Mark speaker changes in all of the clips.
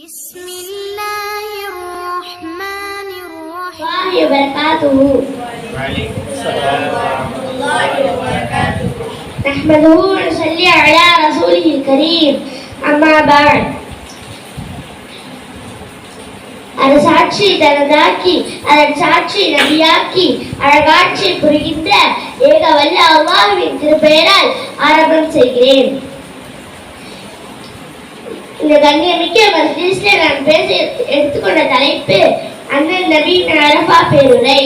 Speaker 1: بسم الله الرحمن الرحيم.
Speaker 2: وبركاته.
Speaker 3: وعليكم السلام ورحمة الله وبركاته.
Speaker 2: نحمده ونصلي على رسوله الكريم. أما بعد. அது சாட்சி தனதாக்கி அதன் சாட்சி நபியாக்கி அழகாட்சி புரிகின்ற ஏக வல்ல அல்லாஹ்வின் திருப்பெயரால் ஆரம்பம் செய்கிறேன். இந்த கண்ணியமிக்க மஜ்லிஸ்ல நான் பேச எடுத்துக்கொண்ட தலைப்பு அண்ணன் நபியின் அரஃபா பேருரை.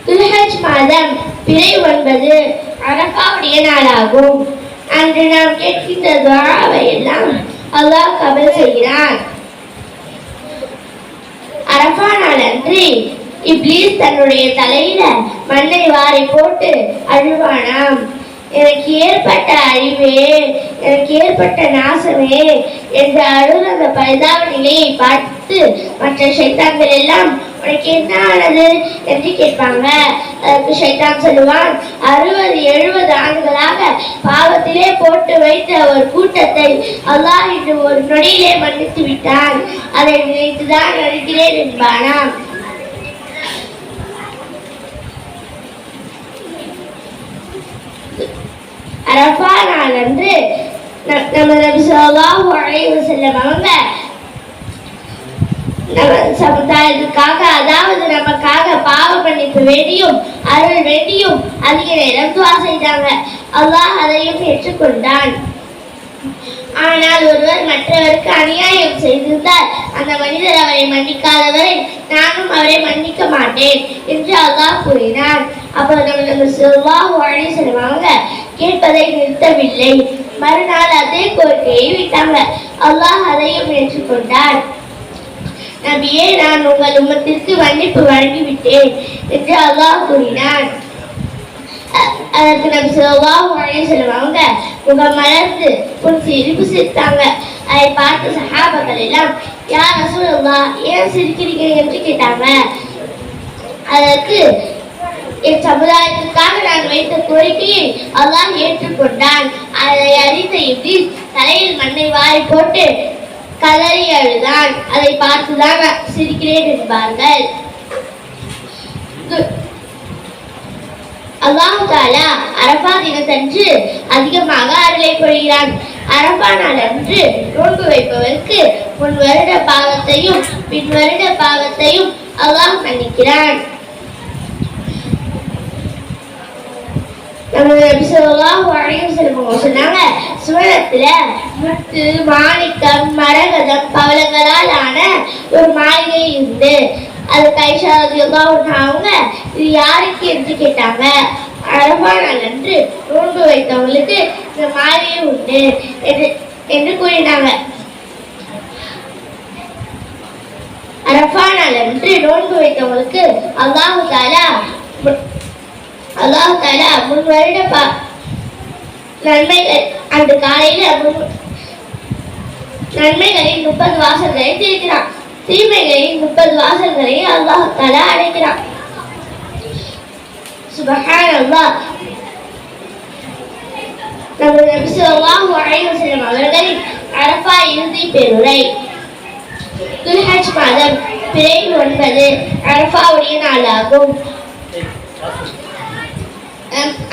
Speaker 2: துல்ஹஜ் மாதம் பிறை 9 அரஃபாவுடைய நாளாகும். அன்று நாம் கேட்கின்ற துஆவை எல்லாம் அல்லாஹ் கபூல் செய்கிறான். அரஃபா நாள் அன்று இப்லீஸ் தன்னுடைய தலையில மண்ணை வாரி போட்டு அழுவானாம். எனக்கு ஏற்பட்ட அழிவே, எனக்கு ஏற்பட்ட நாசமே என்று அழுத அந்த பரிதாப நிலையை பார்த்து மற்ற ஷைத்தான்கள் எல்லாம் உனக்கு என்ன ஆனது என்று கேட்பாங்க. அதற்கு ஷைத்தான் சொல்லுவான், 60-70 ஆண்டுகளாக பாவத்திலே போட்டு வைத்த ஒரு கூட்டத்தை அல்லாஹ் இன்று ஒரு நொடியிலே மன்னித்து விட்டான், அதை நினைத்துதான் அழுகிறேன் என்பானாம். அரஃபா நாள் அன்று நம்ம நபி ஸல்லல்லாஹு அலைஹி வஸல்லம் அவங்க நம்ம சமுதாயத்துக்காக, அதாவது நமக்காக பாவ மன்னிப்பு வேண்டியும் அருள் வேண்டியும் அதிக நேரம் துஆ செய்தாங்க. அல்லாஹ் அதையும் ஏற்றுக்கொண்டான். ஆனால் ஒருவர் மற்றவருக்கு அநியாயம் செய்திருந்தால் அந்த மனிதர் அவரை மன்னிக்காதவரை நானும் அவரை மன்னிக்க மாட்டேன் என்று அல்லாஹ் கூறினார். அப்போது நம்ம ஸல்லல்லாஹு அலைஹி வஸல்லம் அவங்க கேட்பதை நிறுத்தவில்லை. மறுநாள் அதே கோரிக்கையை விட்டாங்க. அல்லாஹ் அதையும் ஏற்றுக்கொண்டார். நபியே, நான் உங்கள் உம்மத்திற்கு மன்னிப்பு வழங்கிவிட்டேன் என்று அல்லாஹ் கூறினார். அதற்கு நபி ஸல்லல்லாஹு அலைஹி வஸல்லம் அவங்க முகம் மலர்ந்து சிரிப்பு சிரித்தாங்க. அதை பார்த்த சஹாபாக்கள் எல்லாம், யா ரசூலல்லாஹ், ஏன் சிரிக்கிறீங்க என்று கேட்டாங்க. அதற்கு, என் சமுதாயத்திற்காக நான் வைத்த கோரிக்கையை அல்லாஹ் ஏற்றுக்கொண்டான். அதை அறிந்த இப்லீஸ் தலையில் மண்ணை வாரி போட்டு கதறி அழுதான். அதை பார்த்துதான் சிரிக்கிறேன் என்பார்கள். அல்லாஹ் தஆலா அரஃபா தினத்தன்று அதிகமாக அருளை பொழிகிறான். அரஃபா நாள் அன்று நோன்பு வைப்பவருக்கு முன் வருட பாவத்தையும் பின் வருட பாவத்தையும் அல்லாஹ் மன்னிக்கிறான். நம்ம நபி ஸல்லல்லாஹு அலைஹி வஸல்லம் சொன்னாங்க, சுவனத்துல முத்து, மாணிக்கம், மரகதம், பவளங்களால் ஆன ஒரு மாளிகை உண்டு. அது கைஷா ரலியல்லாஹு அன்ஹா அவங்க இது யாருக்கு என்று கேட்டாங்க. அரஃபா நாள் அன்று நோன்பு வைத்தவங்களுக்கு இந்த மாளிகை உண்டு என்று கூறினாங்க. அரஃபா நாள் அன்று நோன்பு வைத்தவங்களுக்கு அல்லாஹ் தஆலா முன் வருட நன்மைகள் அந்த காலையில நன்மைகளின் 30 வாசல்களை திறக்கிறான். தீமைகளின் 30 வாசல்களை அல்லாஹ் தஆலா அடைக்கிறான். சுப்ஹானல்லாஹ். நம்ம நபி ஸல்லல்லாஹு அலைஹி வஸல்லம் அவர்களின் அரஃபா இறுதி பேருரை. துல்ஹஜ் மாதம் பிறை 9 அரஃபாவுடைய நாளாகும்.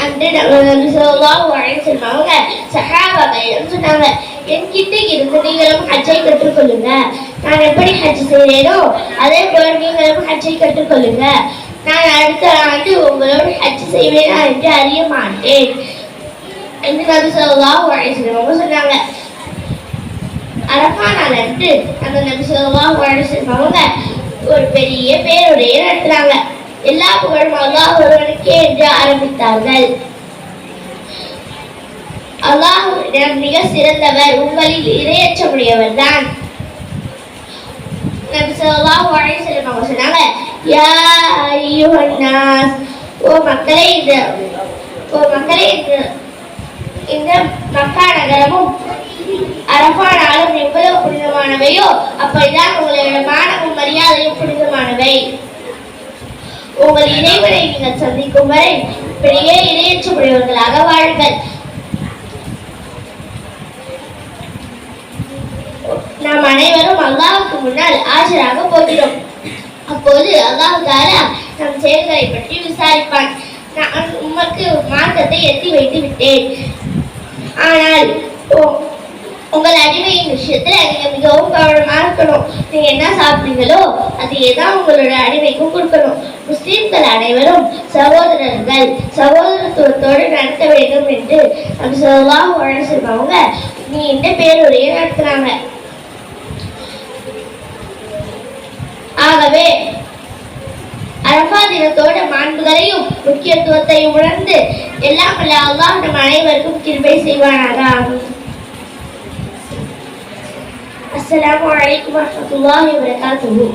Speaker 2: அன்று நபி ஸல்லல்லாஹு அலைஹி வஸல்லம் அவங்க சஹாபாக்களிடம் சொன்னாங்க, என்கிட்ட இருந்து நீங்களும் ஹஜ்ஜை கற்றுக்கொள்ளுங்க. நான் எப்படி ஹஜ் செய்கிறேனோ அதே போல நீங்களும் ஹஜ்ஜை கற்றுக்கொள்ளுங்க. நான் அடுத்த ஆண்டு உங்களோடு ஹஜ் செய்வேனா என்று அறிய மாட்டேன் என்று நபி ஸல்லல்லாஹு அலைஹி வஸல்லம் அவங்க சொன்னாங்க. அரஃபா நாள் அன்று அந்த நபி ஸல்லல்லாஹு அலைஹி வஸல்லம் அவங்க ஒரு பெரிய பேருரையை நடத்துறாங்க. எல்லா புகழும் அல்லாஹ் ஒருவனுக்கே என்று ஆரம்பித்தார்கள். அல்லாஹ் மிக சிறந்தவர், உங்களில் இரையச்சமுடையவர் தான். நபி ஸல்லல்லாஹு அலைஹி வஸல்லம் அவங்க சொன்னாங்க, யா அய்யுஹன் நாஸ், ஓ மக்களே, இந்த மக்கா நகரமும் அரஃபா நாளும் எவ்வளவு புனிதமானவையோ அப்படிதான் உங்களுடைய மானமும் மரியாதையும் புனிதமானவை. உங்கள் இறைவனை நீங்கள் சந்திக்கும் வரை இப்படியே இரையச்சமுடையவர்களாக வாழுங்கள். நாம் அனைவரும் அல்லாஹ்வுக்கு முன்னால் ஆஜராக போகிறோம். அப்போது அல்லாஹ் தஆலா நம் செயல்களை பற்றி விசாரிப்பான். நான் உமக்கு மார்க்கத்தை எத்தி வைத்து விட்டேன், ஆனால் உங்கள் அடிமையின் விஷயத்துல நீங்க மிகவும் கவனமா இருக்கணும். நீங்க என்ன சாப்பிடுறீங்களோ அதையே தான் உங்களோட அடிமைக்கும் கொடுக்கணும். முஸ்லிம்கள் அனைவரும் சகோதரர்கள், சகோதரத்துவத்தோடு நடத்த வேண்டும் என்று நபி ஸல்லல்லாஹு அலைஹி வஸல்லம் அவங்க நீண்ட பேருரையை நடத்துறாங்க. ஆகவே அரஃபா தினத்தோட மாண்புகளையும் முக்கியத்துவத்தையும் உணர்ந்து எல்லாம் வல்ல அல்லாஹ் நம் அனைவருக்கும் கிருபை செய்வானாக. அஸ்ஸலாமு அலைக்கும் வரஹ்மத்துல்லாஹி வபரகாத்துஹு.